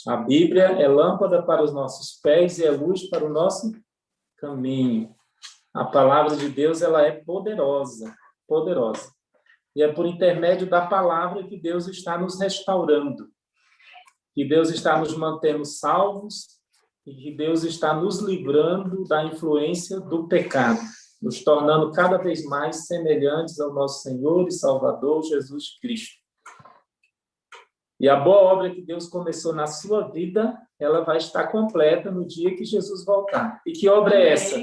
A Bíblia é lâmpada para os nossos pés e é luz para o nosso caminho. A palavra de Deus, ela é poderosa, poderosa. E é por intermédio da palavra que Deus está nos restaurando, que Deus está nos mantendo salvos e que Deus está nos livrando da influência do pecado, nos tornando cada vez mais semelhantes ao nosso Senhor e Salvador Jesus Cristo. E a boa obra que Deus começou na sua vida, ela vai estar completa no dia que Jesus voltar. E que obra é essa?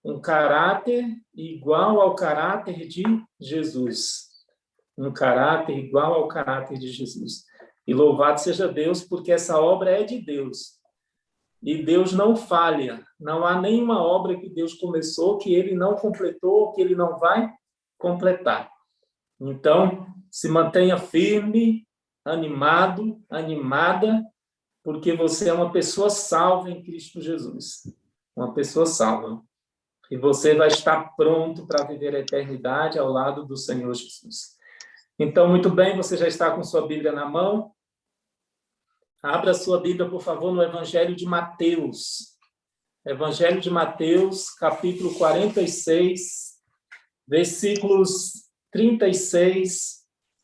Um caráter igual ao caráter de Jesus. Um caráter igual ao caráter de Jesus. E louvado seja Deus, porque essa obra é de Deus. E Deus não falha. Não há nenhuma obra que Deus começou que Ele não completou, que Ele não vai completar. Então, se mantenha firme, animado, animada, porque você é uma pessoa salva em Cristo Jesus. Uma pessoa salva. E você vai estar pronto para viver a eternidade ao lado do Senhor Jesus. Então, muito bem, você já está com sua Bíblia na mão. Abra sua Bíblia, por favor, no Evangelho de Mateus. Evangelho de Mateus, capítulo 46, versículos 36,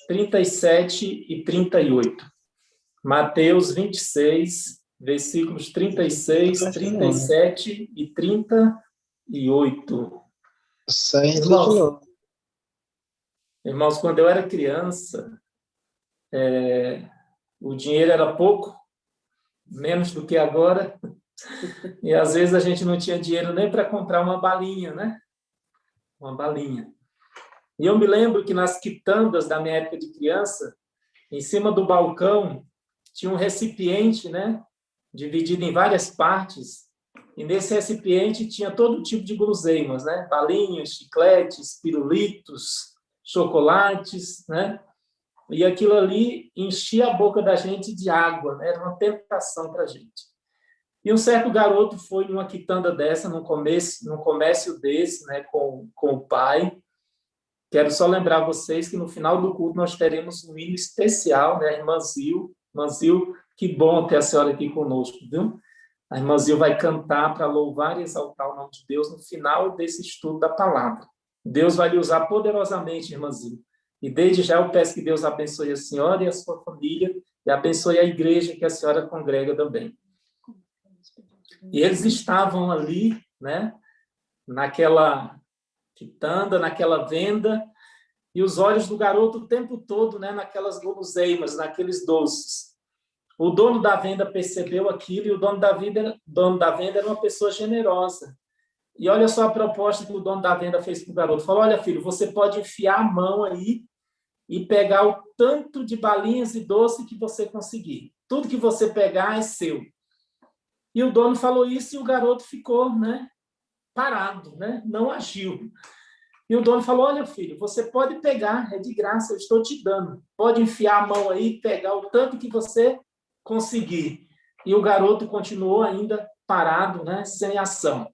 37 e 38. Mateus 26, versículos 36, 37 e 38. Irmãos, quando eu era criança, o dinheiro era pouco, menos do que agora, e às vezes a gente não tinha dinheiro nem para comprar uma balinha, né? Uma balinha. E eu me lembro que nas quitandas da minha época de criança, em cima do balcão, tinha um recipiente, né? Dividido em várias partes, e nesse recipiente tinha todo tipo de guloseimas, né? Balinhas, chicletes, pirulitos, chocolates, né? E aquilo ali enchia a boca da gente de água, né? Era uma tentação para a gente. E um certo garoto foi numa quitanda dessa, num comércio desse, né? com o pai. Quero só lembrar vocês que no final do culto nós teremos um hino especial, né? A irmã Zil. Irmã Zil, que bom ter a senhora aqui conosco, viu? A irmã Zil vai cantar para louvar e exaltar o nome de Deus no final desse estudo da palavra. Deus vai lhe usar poderosamente, irmã Zil. E desde já eu peço que Deus abençoe a senhora e a sua família e abençoe a igreja que a senhora congrega também. E eles estavam ali, né? Naquela quitanda, naquela venda, e os olhos do garoto o tempo todo, né, naquelas guloseimas, naqueles doces. O dono da venda percebeu aquilo e o dono da venda era uma pessoa generosa. E olha só a proposta que o dono da venda fez para o garoto. Falou, olha, filho, você pode enfiar a mão aí e pegar o tanto de balinhas e doce que você conseguir. Tudo que você pegar é seu. E o dono falou isso e o garoto ficou, né, parado, né, não agiu. E o dono falou, olha, filho, você pode pegar, é de graça, eu estou te dando. Pode enfiar a mão aí e pegar o tanto que você conseguir. E o garoto continuou ainda parado, né, sem ação.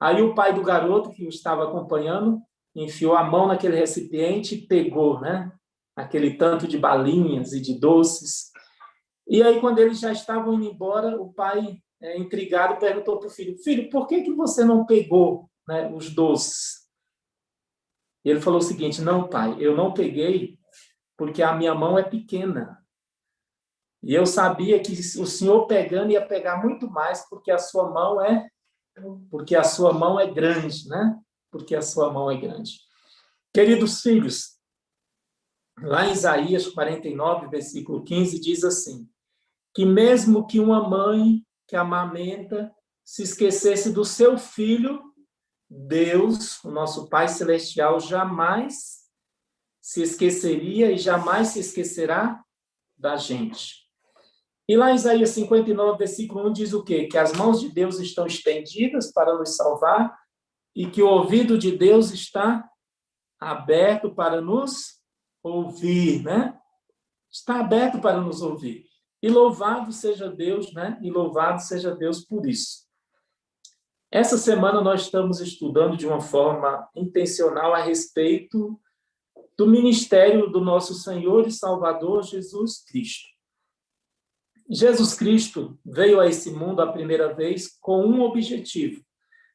Aí o pai do garoto, que o estava acompanhando, enfiou a mão naquele recipiente e pegou, né, aquele tanto de balinhas e de doces. E aí, quando eles já estavam indo embora, o pai, intrigado, perguntou para o filho, filho, por que você não pegou, né, os doces? E ele falou o seguinte, não, pai, eu não peguei porque a minha mão é pequena. E eu sabia que o senhor pegando ia pegar muito mais porque a sua mão é grande, né? Porque a sua mão é grande. Queridos filhos, lá em Isaías 49, versículo 15, diz assim, que mesmo que uma mãe que amamenta se esquecesse do seu filho, Deus, o nosso Pai Celestial, jamais se esqueceria e jamais se esquecerá da gente. E lá em Isaías 59, versículo 1, diz o quê? Que as mãos de Deus estão estendidas para nos salvar e que o ouvido de Deus está aberto para nos ouvir, né? Está aberto para nos ouvir. E louvado seja Deus, né? E louvado seja Deus por isso. Essa semana nós estamos estudando de uma forma intencional a respeito do ministério do nosso Senhor e Salvador Jesus Cristo. Jesus Cristo veio a esse mundo a primeira vez com um objetivo.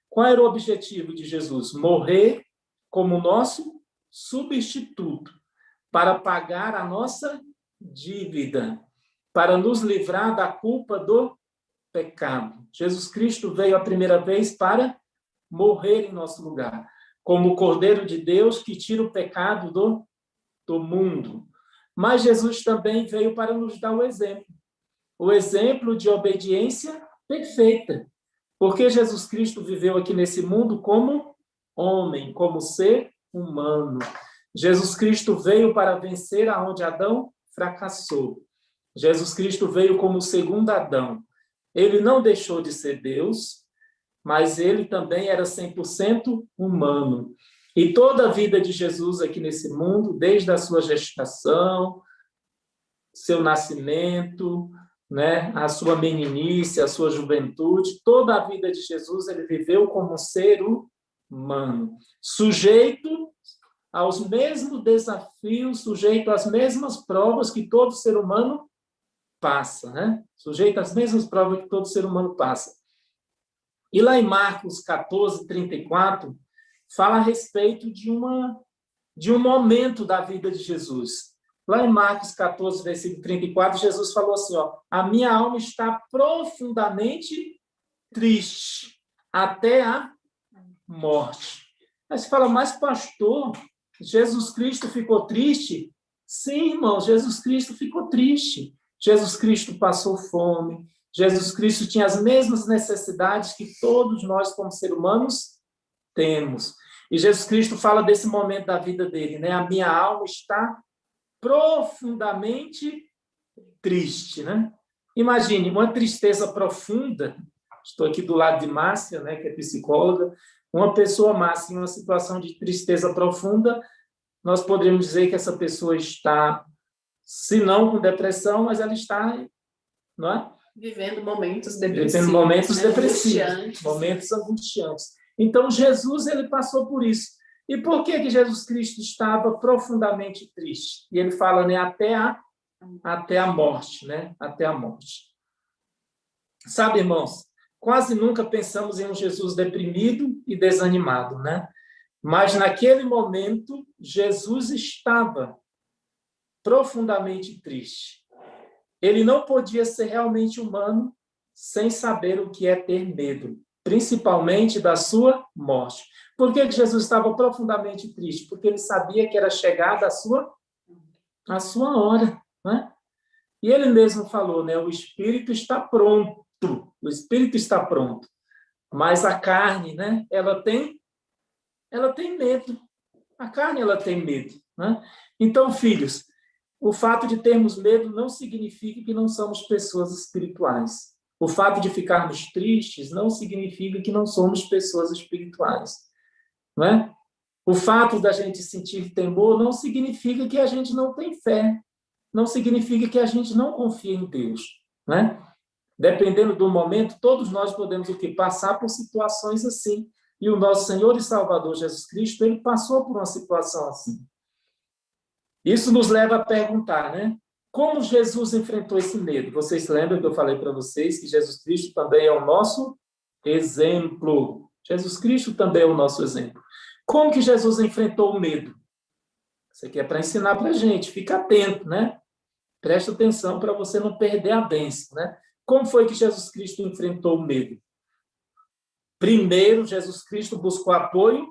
Qual era o objetivo de Jesus? Morrer como nosso substituto, para pagar a nossa dívida, para nos livrar da culpa do pecado. Jesus Cristo veio a primeira vez para morrer em nosso lugar, como o Cordeiro de Deus que tira o pecado do mundo. Mas Jesus também veio para nos dar o exemplo de obediência perfeita, porque Jesus Cristo viveu aqui nesse mundo como homem, como ser humano. Jesus Cristo veio para vencer aonde Adão fracassou. Jesus Cristo veio como o segundo Adão. Ele não deixou de ser Deus, mas ele também era 100% humano. E toda a vida de Jesus aqui nesse mundo, desde a sua gestação, seu nascimento, né, a sua meninice, a sua juventude, toda a vida de Jesus ele viveu como um ser humano, sujeito aos mesmos desafios, sujeito às mesmas provas que todo ser humano passa, né? Sujeito às mesmas provas que todo ser humano passa. E lá em Marcos 14, 34, fala a respeito de um momento da vida de Jesus. Lá em Marcos 14, versículo 34, Jesus falou assim, a minha alma está profundamente triste, até a morte. Aí você fala, mas pastor, Jesus Cristo ficou triste? Sim, irmão, Jesus Cristo ficou triste. Jesus Cristo passou fome. Jesus Cristo tinha as mesmas necessidades que todos nós, como seres humanos, temos. E Jesus Cristo fala desse momento da vida dele, né? A minha alma está profundamente triste, né? Imagine, uma tristeza profunda. Estou aqui do lado de Márcia, né, que é psicóloga. Uma pessoa, Márcia, em uma situação de tristeza profunda, nós poderíamos dizer que essa pessoa está, se não com depressão, mas ela está, não é? Vivendo momentos depressivos. Vivendo momentos depressivos, angustiantes. momentos angustiantes. Então, Jesus, ele passou por isso. E por que Jesus Cristo estava profundamente triste? E ele fala, né, até a morte, né? Até a morte. Sabe, irmãos, quase nunca pensamos em um Jesus deprimido e desanimado, né? Mas naquele momento, Jesus estava profundamente triste. Ele não podia ser realmente humano sem saber o que é ter medo, principalmente da sua morte. Por que Jesus estava profundamente triste? Porque ele sabia que era chegada a sua hora, né? E ele mesmo falou, né? O espírito está pronto, o espírito está pronto, mas a carne, né? Ela tem medo. A carne, ela tem medo, né? Então, filhos, o fato de termos medo não significa que não somos pessoas espirituais. O fato de ficarmos tristes não significa que não somos pessoas espirituais, não é? O fato da gente sentir temor não significa que a gente não tem fé, não significa que a gente não confia em Deus, né? Dependendo do momento, todos nós podemos o quê? Passar por situações assim. E o nosso Senhor e Salvador Jesus Cristo, ele passou por uma situação assim. Isso nos leva a perguntar, né? Como Jesus enfrentou esse medo? Vocês lembram que eu falei para vocês que Jesus Cristo também é o nosso exemplo. Jesus Cristo também é o nosso exemplo. Como que Jesus enfrentou o medo? Isso aqui é para ensinar para a gente. Fica atento, né? Presta atenção para você não perder a bênção, né? Como foi que Jesus Cristo enfrentou o medo? Primeiro, Jesus Cristo buscou apoio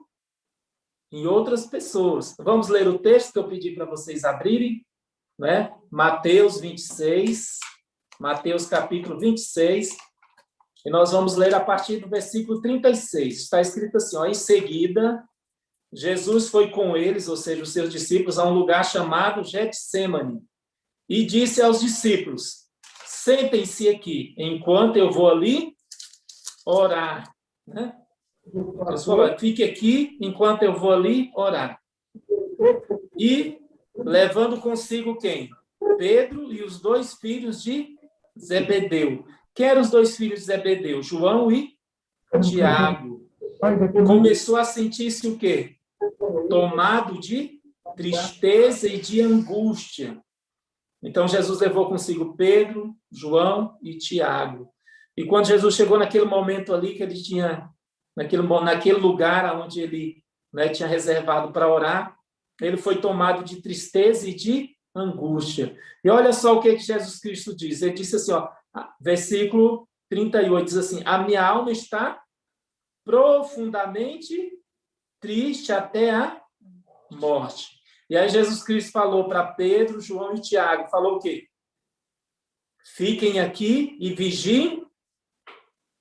em outras pessoas. Vamos ler o texto que eu pedi para vocês abrirem, né? Mateus 26, Mateus capítulo 26, e nós vamos ler a partir do versículo 36. Está escrito assim, em seguida, Jesus foi com eles, ou seja, os seus discípulos, a um lugar chamado Getsêmani, e disse aos discípulos, sentem-se aqui, enquanto eu vou ali orar. Né? Pessoal, fique aqui enquanto eu vou ali orar. E levando consigo quem? Pedro e os dois filhos de Zebedeu. Quem eram os dois filhos de Zebedeu? João e Tiago. Começou a sentir-se o quê? Tomado de tristeza e de angústia. Então, Jesus levou consigo Pedro, João e Tiago. E quando Jesus chegou naquele momento ali que ele tinha, naquele lugar onde ele, né, tinha reservado para orar, ele foi tomado de tristeza e de angústia. E olha só o que Jesus Cristo diz. Ele disse assim, ó, versículo 38, diz assim, a minha alma está profundamente triste até a morte. E aí Jesus Cristo falou para Pedro, João e Tiago, falou o quê? Fiquem aqui e vigiem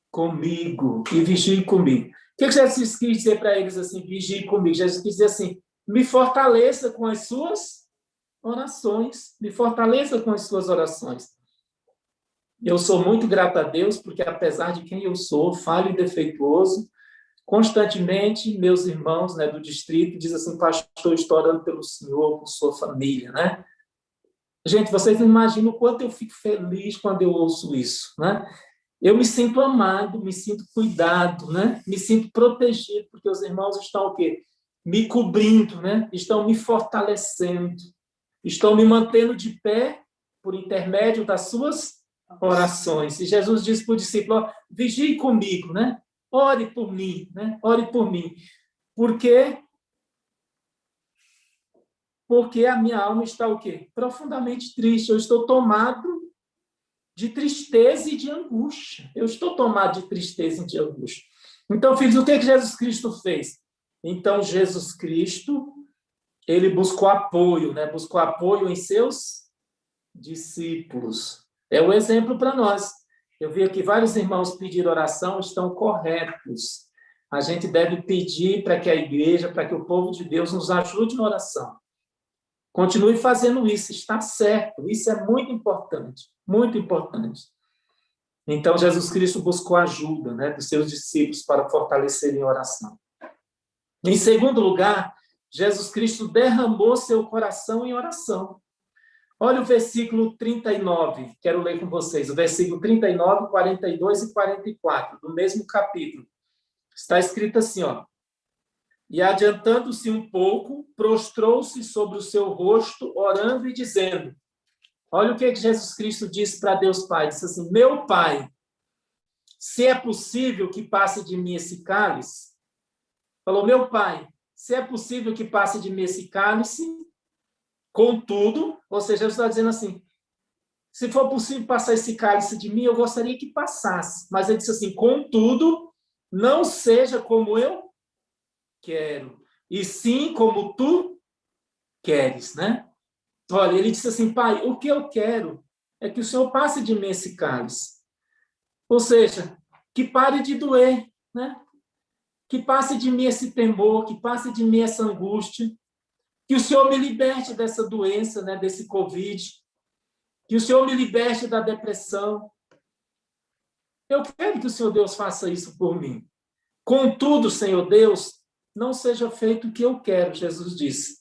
comigo. E vigiem comigo. O que Jesus quis dizer para eles assim, vigiem comigo? Jesus quis dizer assim, me fortaleça com as suas orações. Me fortaleça com as suas orações. Eu sou muito grato a Deus, porque apesar de quem eu sou, falho e defeituoso, constantemente, meus irmãos, né, do distrito dizem assim, pastor, estou orando pelo senhor, por sua família, né? Gente, vocês não imaginam o quanto eu fico feliz quando eu ouço isso, né? Eu me sinto amado, me sinto cuidado, né? Me sinto protegido, porque os irmãos estão o quê? Me cobrindo, né? Estão me fortalecendo, estão me mantendo de pé por intermédio das suas orações. E Jesus disse para o discípulo, vigie comigo, né? Ore por mim, né? Ore por mim. Por quê? Porque a minha alma está o quê? Profundamente triste. Eu estou tomado de tristeza e de angústia. Eu estou tomado de tristeza e de angústia. Então, filhos, o que Jesus Cristo fez? Então, Jesus Cristo, ele buscou apoio, né? Buscou apoio em seus discípulos. É o exemplo para nós. Eu vi aqui vários irmãos pedir oração, estão corretos. A gente deve pedir para que a igreja, para que o povo de Deus nos ajude na oração. Continue fazendo isso, está certo. Isso é muito importante, muito importante. Então, Jesus Cristo buscou ajuda, né, dos seus discípulos para fortalecerem a oração. Em segundo lugar, Jesus Cristo derramou seu coração em oração. Olha o versículo 39, quero ler com vocês, o versículo 39, 42 e 44, do mesmo capítulo. Está escrito assim, ó. E adiantando-se um pouco, prostrou-se sobre o seu rosto, orando e dizendo, olha o que Jesus Cristo disse para Deus Pai, disse assim, meu Pai, se é possível que passe de mim esse cálice, falou, meu Pai, se é possível que passe de mim esse cálice, contudo, ou seja, Jesus está dizendo assim, se for possível passar esse cálice de mim, eu gostaria que passasse. Mas ele disse assim, contudo, não seja como eu quero, e sim como tu queres, né? Olha, ele disse assim, Pai, o que eu quero é que o Senhor passe de mim esse cálice. Ou seja, que pare de doer, né? Que passe de mim esse temor, que passe de mim essa angústia, que o Senhor me liberte dessa doença, né, desse Covid, que o Senhor me liberte da depressão. Eu quero que o Senhor Deus faça isso por mim. Contudo, Senhor Deus, não seja feito o que eu quero, Jesus disse.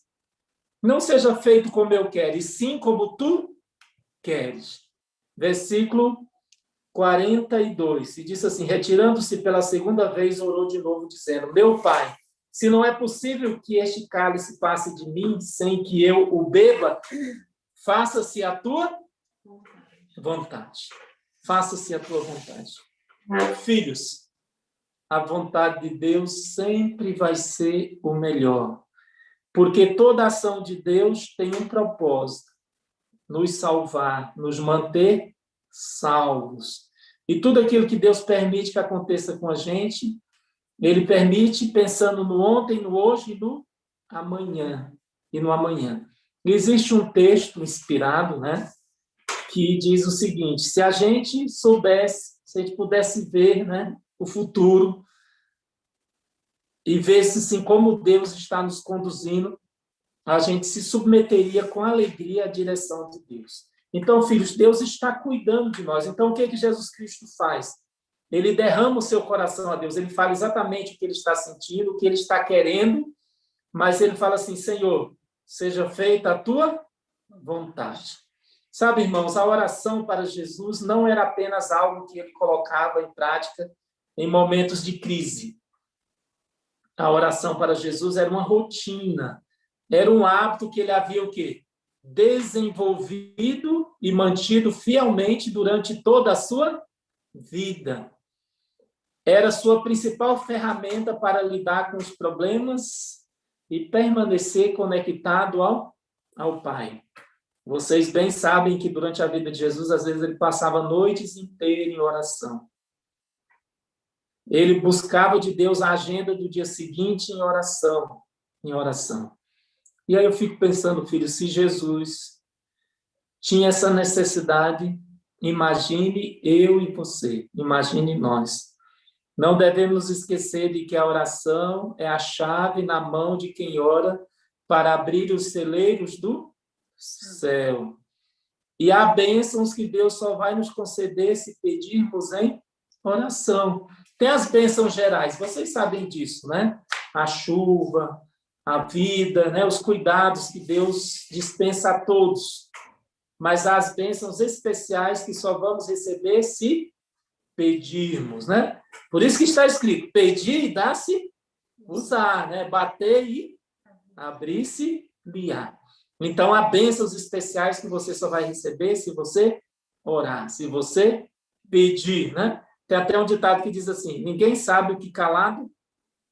Não seja feito como eu quero, e sim como tu queres. Versículo 42. E disse assim, retirando-se pela segunda vez, orou de novo, dizendo, meu Pai, se não é possível que este cálice passe de mim sem que eu o beba, faça-se a tua vontade. Faça-se a tua vontade. Filhos, a vontade de Deus sempre vai ser o melhor. Porque toda ação de Deus tem um propósito. Nos salvar, nos manter salvos. E tudo aquilo que Deus permite que aconteça com a gente, Ele permite pensando no ontem, no hoje e no amanhã. E no amanhã. Existe um texto inspirado, né, que diz o seguinte, se a gente soubesse, se a gente pudesse ver, né, o futuro e ver se, assim, como Deus está nos conduzindo, a gente se submeteria com alegria à direção de Deus. Então, filhos, Deus está cuidando de nós. Então, o que é que Jesus Cristo faz? Ele derrama o seu coração a Deus. Ele fala exatamente o que ele está sentindo, o que ele está querendo, mas ele fala assim, Senhor, seja feita a tua vontade. Sabe, irmãos, a oração para Jesus não era apenas algo que ele colocava em prática em momentos de crise. A oração para Jesus era uma rotina, era um hábito que ele havia o quê? desenvolvido e mantido fielmente durante toda a sua vida. Era sua principal ferramenta para lidar com os problemas e permanecer conectado ao Pai. Vocês bem sabem que durante a vida de Jesus, às vezes ele passava noites inteiras em oração. Ele buscava de Deus a agenda do dia seguinte em oração, em oração. E aí eu fico pensando, filho, se Jesus tinha essa necessidade, imagine eu e você, imagine nós. Não devemos esquecer de que a oração é a chave na mão de quem ora para abrir os celeiros do céu. E há bênçãos que Deus só vai nos conceder se pedirmos em oração. Tem as bênçãos gerais, vocês sabem disso, né? A chuva, a vida, né? Os cuidados que Deus dispensa a todos. Mas há as bênçãos especiais que só vamos receber se pedirmos, né? Por isso que está escrito, pedir e dá-se usar, né? Bater e abrir-se-lhe-á. Então, há bênçãos especiais que você só vai receber se você orar, se você pedir, né? Tem até um ditado que diz assim, ninguém sabe o que calado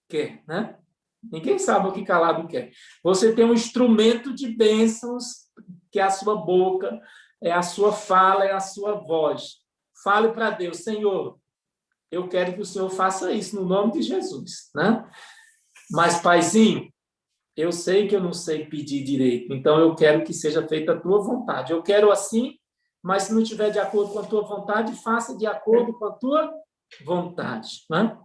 quer, né? Ninguém sabe o que calado quer. Você tem um instrumento de bênçãos, que é a sua boca, é a sua fala, é a sua voz. Fale para Deus, Senhor, eu quero que o Senhor faça isso no nome de Jesus, né? Mas, Paizinho, eu sei que eu não sei pedir direito, então eu quero que seja feita a tua vontade. Eu quero assim, mas se não estiver de acordo com a tua vontade, faça de acordo com a tua vontade, né?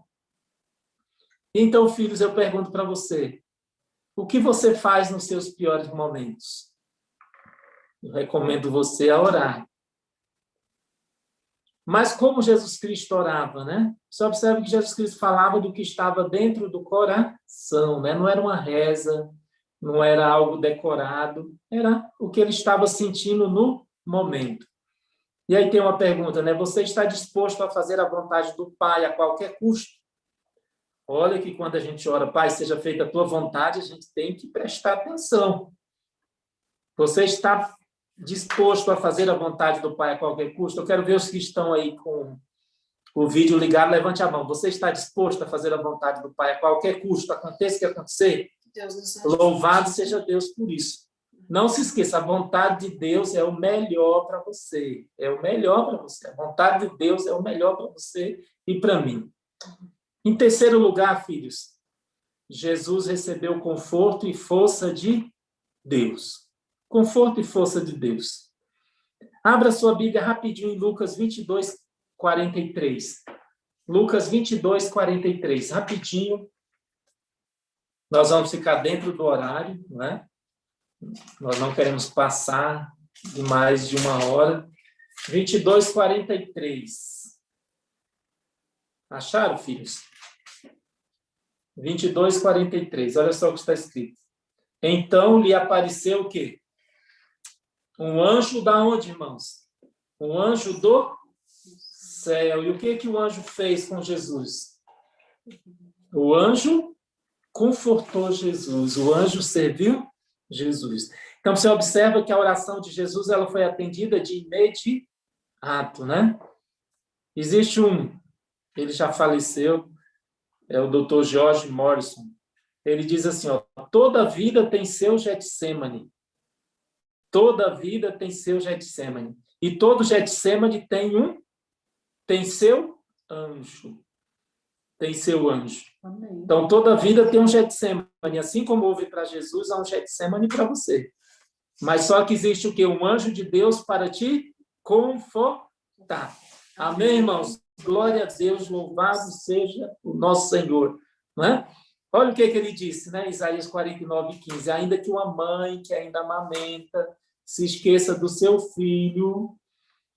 Então, filhos, eu pergunto para você, o que você faz nos seus piores momentos? Eu recomendo você a orar. Mas como Jesus Cristo orava, né? Você observa que Jesus Cristo falava do que estava dentro do coração, né? Não era uma reza, não era algo decorado, era o que ele estava sentindo no momento. E aí tem uma pergunta, né? Você está disposto a fazer a vontade do Pai a qualquer custo? Olha que quando a gente ora, Pai, seja feita a tua vontade, a gente tem que prestar atenção. Você está disposto a fazer a vontade do Pai a qualquer custo? Eu quero ver os que estão aí com o vídeo ligado, levante a mão. Você está disposto a fazer a vontade do Pai a qualquer custo, aconteça o que acontecer? Louvado seja Deus por isso. Não se esqueça, a vontade de Deus é o melhor para você. É o melhor para você. A vontade de Deus é o melhor para você e para mim. Em terceiro lugar, filhos, Jesus recebeu conforto e força de Deus. Conforto e força de Deus. Abra sua Bíblia rapidinho em Lucas 22, 43. Lucas 22, 43. Rapidinho. Nós vamos ficar dentro do horário, não é? Nós não queremos passar de mais de uma hora. 22, 43. Acharam, filhos? 22, 43. Olha só o que está escrito. Então lhe apareceu o quê? Um anjo da onde, irmãos? Um anjo do céu. E o que o anjo fez com Jesus? O anjo confortou Jesus. O anjo serviu Jesus. Então, você observa que a oração de Jesus ela foi atendida de imediato, né? Existe ele já faleceu, é o Dr. George Morrison. Ele diz assim, ó, toda vida tem seu Getsêmani. Toda vida tem seu Getsêmani. E todo Getsêmani tem seu anjo. Tem seu anjo. Amém. Então, toda vida tem um Getsêmani. Assim como houve para Jesus, há um Getsêmani para você. Mas só que existe o quê? Um anjo de Deus para te confortar. Amém, irmãos? Glória a Deus, louvado seja o nosso Senhor. Não é? Olha o que ele disse, né? Isaías 49, 15. Ainda que uma mãe que ainda amamenta se esqueça do seu filho,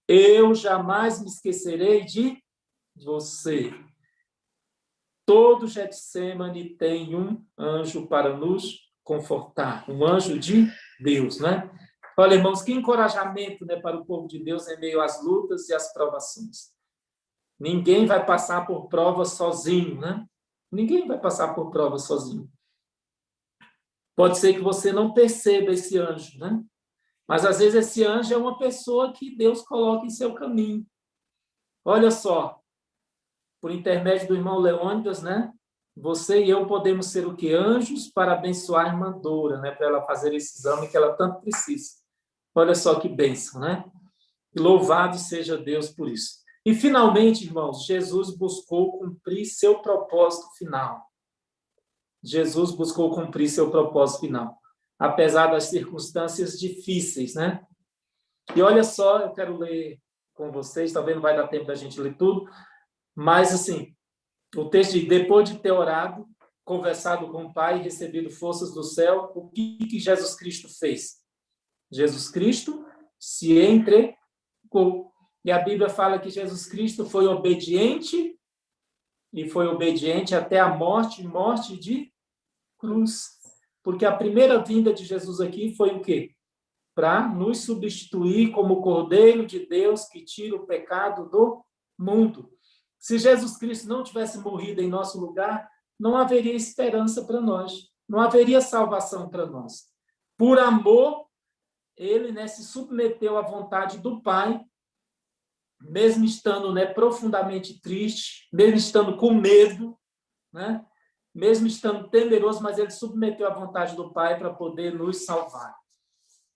eu jamais me esquecerei de você. Todo Getsêmani tem um anjo para nos confortar, um anjo de Deus, né? Olha, irmãos, que encorajamento, né, para o povo de Deus em meio às lutas e às provações. Ninguém vai passar por prova sozinho, né? Ninguém vai passar por prova sozinho. Pode ser que você não perceba esse anjo, né? Mas, às vezes, esse anjo é uma pessoa que Deus coloca em seu caminho. Olha só, por intermédio do irmão Leônidas, né? Você e eu podemos ser o quê? Anjos para abençoar a irmã Dora, né? Para ela fazer esse exame que ela tanto precisa. Olha só que bênção, né? E louvado seja Deus por isso. E, finalmente, irmãos, Jesus buscou cumprir seu propósito final. Jesus buscou cumprir seu propósito final, apesar das circunstâncias difíceis, né? E olha só, eu quero ler com vocês, talvez não vai dar tempo da gente ler tudo, mas, assim, o texto diz, depois de ter orado, conversado com o Pai e recebido forças do céu, o que Jesus Cristo fez? Jesus Cristo se entregou. E a Bíblia fala que Jesus Cristo foi obediente, e foi obediente até a morte, morte de cruz. Porque a primeira vinda de Jesus aqui foi o quê? Para nos substituir como Cordeiro de Deus que tira o pecado do mundo. Se Jesus Cristo não tivesse morrido em nosso lugar, não haveria esperança para nós, não haveria salvação para nós. Por amor, ele, né, se submeteu à vontade do Pai, mesmo estando, né, profundamente triste, mesmo estando com medo, né, mesmo estando temeroso, mas ele submeteu à vontade do Pai para poder nos salvar.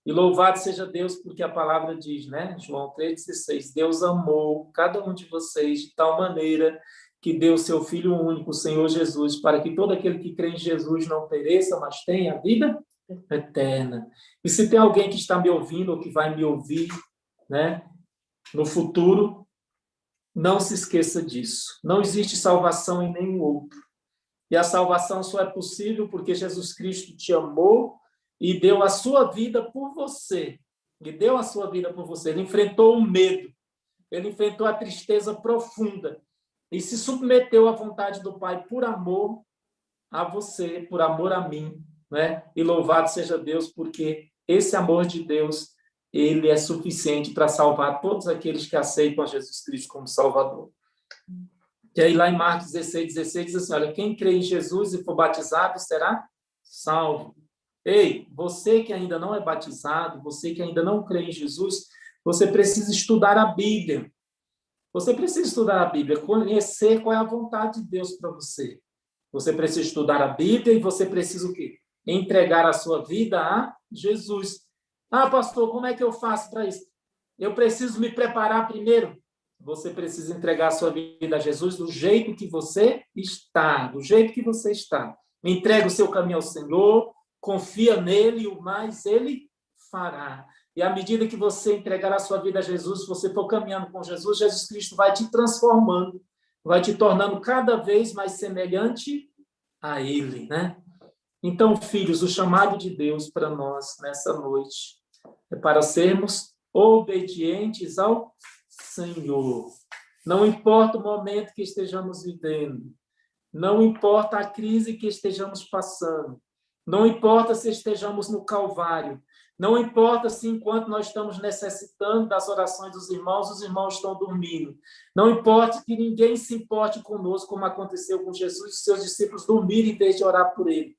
E louvado seja Deus, porque a palavra diz, né? João 3,16, Deus amou cada um de vocês de tal maneira que deu seu Filho único, o Senhor Jesus, para que todo aquele que crê em Jesus não pereça, mas tenha a vida eterna. E se tem alguém que está me ouvindo ou que vai me ouvir, né, no futuro, não se esqueça disso. Não existe salvação em nenhum outro. E a salvação só é possível porque Jesus Cristo te amou e deu a sua vida por você. E deu a sua vida por você. Ele enfrentou o medo. Ele enfrentou a tristeza profunda. E se submeteu à vontade do Pai por amor a você, por amor a mim, né? E louvado seja Deus, porque esse amor de Deus, ele é suficiente para salvar todos aqueles que aceitam a Jesus Cristo como Salvador. E aí, lá em Marcos 16 diz assim, olha, quem crê em Jesus e for batizado será salvo. Ei, você que ainda não é batizado, você que ainda não crê em Jesus, você precisa estudar a Bíblia. Você precisa estudar a Bíblia, conhecer qual é a vontade de Deus para você. Você precisa estudar a Bíblia e você precisa o quê? Entregar a sua vida a Jesus. Ah, pastor, como é que eu faço para isso? Eu preciso me preparar primeiro. Você precisa entregar a sua vida a Jesus do jeito que você está, do jeito que você está. Entrega o seu caminho ao Senhor, confia nele e o mais ele fará. E à medida que você entregar a sua vida a Jesus, se você for caminhando com Jesus, Jesus Cristo vai te transformando, vai te tornando cada vez mais semelhante a ele, né? Então, filhos, o chamado de Deus para nós nessa noite é para sermos obedientes ao Senhor. Não importa o momento que estejamos vivendo, não importa a crise que estejamos passando, não importa se estejamos no Calvário, não importa se enquanto nós estamos necessitando das orações dos irmãos, os irmãos estão dormindo. Não importa que ninguém se importe conosco, como aconteceu com Jesus e seus discípulos dormirem em vez de orar por ele.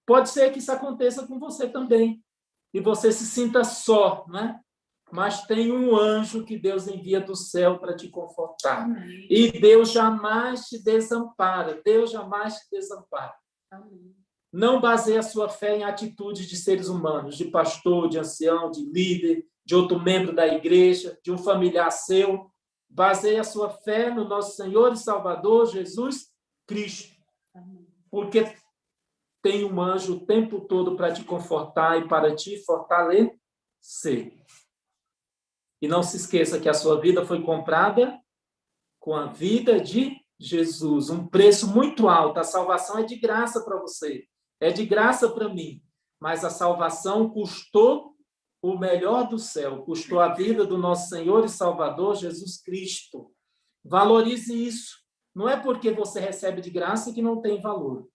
Pode ser que isso aconteça com você também, e você se sinta só, né? Mas tem um anjo que Deus envia do céu para te confortar. Amém. E Deus jamais te desampara. Deus jamais te desampara. Amém. Não baseie a sua fé em atitudes de seres humanos, de pastor, de ancião, de líder, de outro membro da igreja, de um familiar seu. Baseie a sua fé no nosso Senhor e Salvador, Jesus Cristo. Amém. Porque tem um anjo o tempo todo para te confortar e para te fortalecer. E não se esqueça que a sua vida foi comprada com a vida de Jesus. Um preço muito alto. A salvação é de graça para você. É de graça para mim. Mas a salvação custou o melhor do céu. Custou a vida do nosso Senhor e Salvador, Jesus Cristo. Valorize isso. Não é porque você recebe de graça que não tem valor.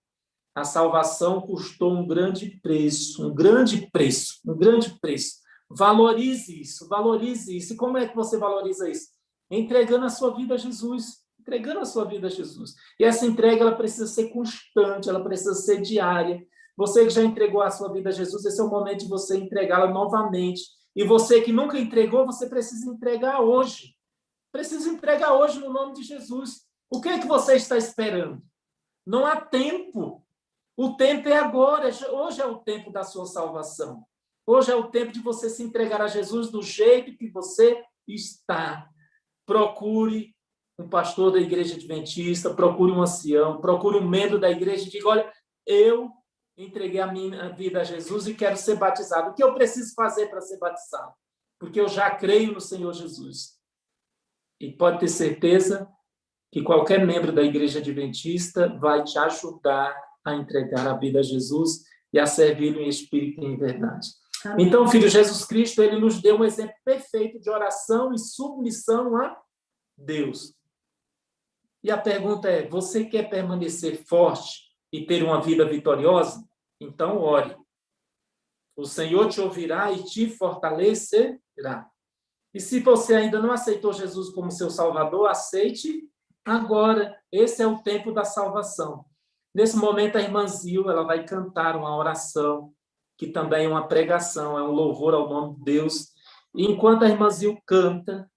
A salvação custou um grande preço. Um grande preço. Um grande preço. Valorize isso, valorize isso. E como é que você valoriza isso? Entregando a sua vida a Jesus. Entregando a sua vida a Jesus. E essa entrega ela precisa ser constante, ela precisa ser diária. Você que já entregou a sua vida a Jesus, esse é o momento de você entregá-la novamente. E você que nunca entregou, você precisa entregar hoje. Precisa entregar hoje no nome de Jesus. O que é que você está esperando? Não há tempo. O tempo é agora. Hoje é o tempo da sua salvação. Hoje é o tempo de você se entregar a Jesus do jeito que você está. Procure um pastor da igreja adventista, procure um ancião, procure um membro da igreja e diga, olha, eu entreguei a minha vida a Jesus e quero ser batizado. O que eu preciso fazer para ser batizado? Porque eu já creio no Senhor Jesus. E pode ter certeza que qualquer membro da igreja adventista vai te ajudar a entregar a vida a Jesus e a servi-lo em espírito e em verdade. Amém. Então, filho, Jesus Cristo, ele nos deu um exemplo perfeito de oração e submissão a Deus. E a pergunta é, você quer permanecer forte e ter uma vida vitoriosa? Então, ore. O Senhor te ouvirá e te fortalecerá. E se você ainda não aceitou Jesus como seu Salvador, aceite agora. Esse é o tempo da salvação. Nesse momento, a irmã Zil, ela vai cantar uma oração, que também é uma pregação, é um louvor ao nome de Deus. E enquanto a irmã Zil canta,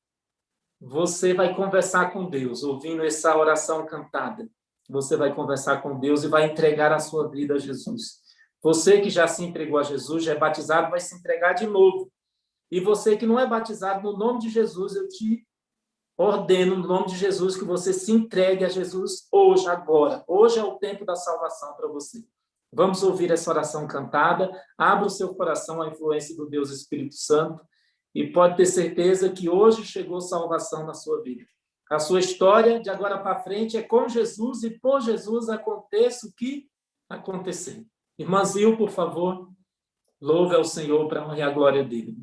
você vai conversar com Deus, ouvindo essa oração cantada. Você vai conversar com Deus e vai entregar a sua vida a Jesus. Você que já se entregou a Jesus, já é batizado, vai se entregar de novo. E você que não é batizado, no nome de Jesus, eu te ordeno, no nome de Jesus, que você se entregue a Jesus hoje, agora. Hoje é o tempo da salvação para você. Vamos ouvir essa oração cantada. Abra o seu coração à influência do Deus Espírito Santo e pode ter certeza que hoje chegou salvação na sua vida. A sua história, de agora para frente, é com Jesus e por Jesus aconteça o que acontecer. Irmã Zil, por favor, louve ao Senhor para honrar a glória dele.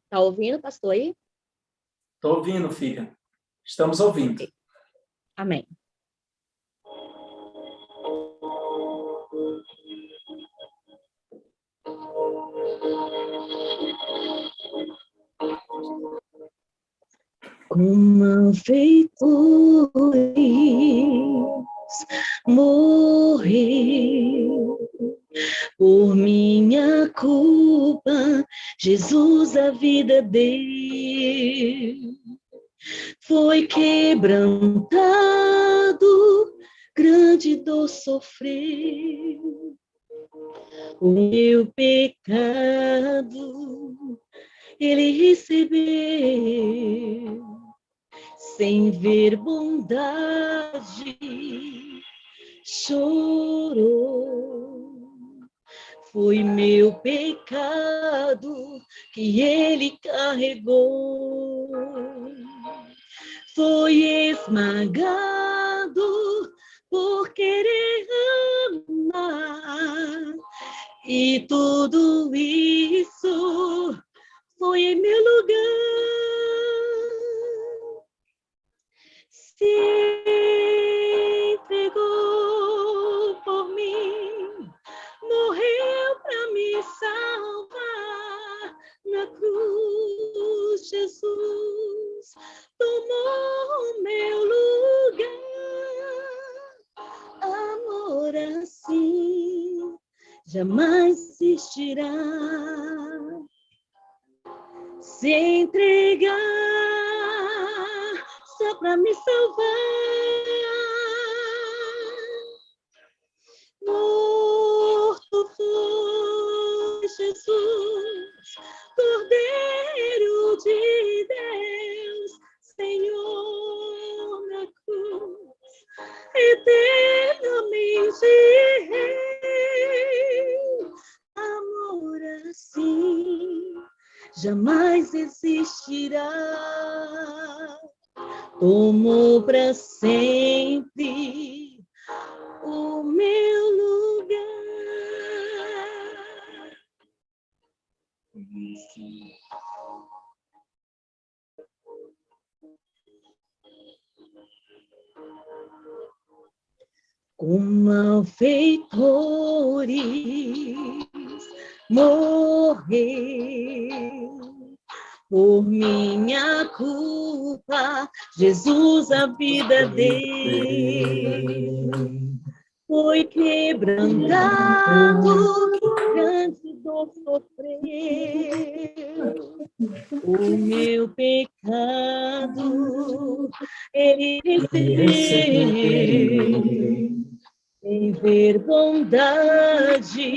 Está ouvindo, pastor, aí? Estou ouvindo, filha. Estamos ouvindo. Okay. Amém. Com malfeitores morreu por minha culpa, Jesus a vida deu. Foi quebrantado, grande dor sofreu. O meu pecado ele recebeu, sem ver bondade, chorou. Foi meu pecado que ele carregou. Foi esmagado por querer amar. E tudo isso foi em meu lugar. Se entregou por mim, morreu para me salvar. Na cruz, Jesus tomou o meu lugar. Amor assim jamais existirá. Se entregar só para me salvar. Morto foi Jesus, Cordeiro de Deus, Senhor na cruz, eternamente Rei. Amor assim jamais existirá. Tomou para sempre o meu lugar. Com malfeitores morreu por minha culpa, Jesus a vida deu. foi quebrantado, grande dor sofreu. O meu pecado ele recebeu. Em ver bondade,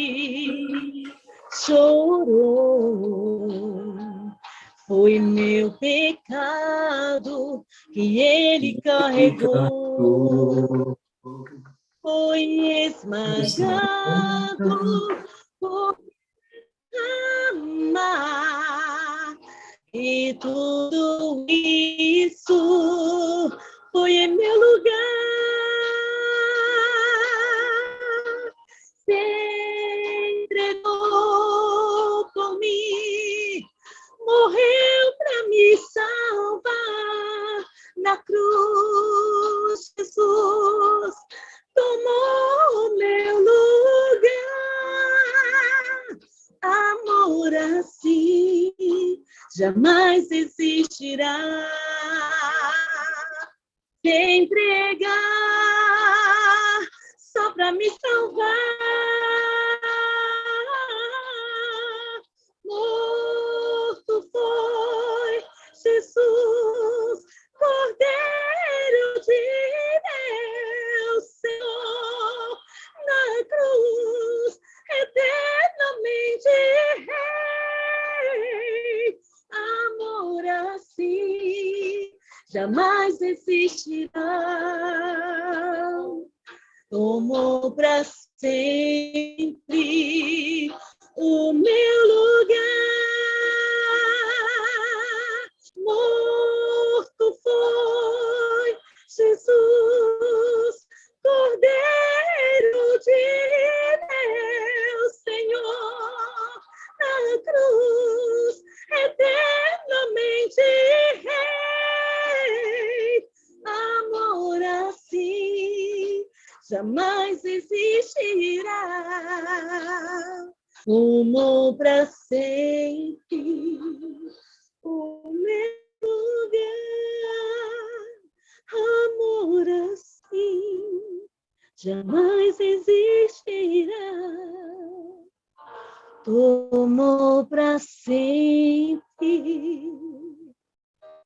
chorou. Foi meu pecado que ele carregou. Foi esmagado por amar. E tudo isso foi em meu lugar. Se entregou por mim, morreu para me salvar. Na cruz, Jesus tomou o meu lugar. Amor assim jamais existirá. Se entregar só para me salvar. Morto foi Jesus, Cordeiro de Deus, Senhor, na cruz, eternamente Rei. Amor assim jamais existirá. Tomou para sempre o meu lugar. Morto foi Jesus, Cordeiro de Deus, Senhor, na cruz, eternamente Rei. Amor assim jamais existirá. Tomou para sempre o meu lugar. Amor assim jamais existirá. Tomou para sempre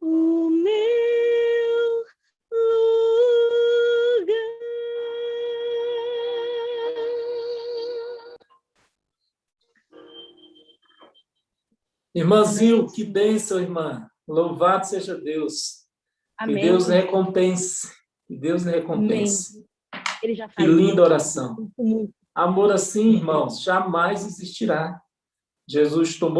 o meu lugar. Irmã Zil, que bênção, irmã. Louvado seja Deus. Amém. Que Deus lhe recompense. Que Deus lhe recompense. Ele já Que faz linda muito, oração. muito. Amor assim, irmãos, jamais existirá. Jesus tomou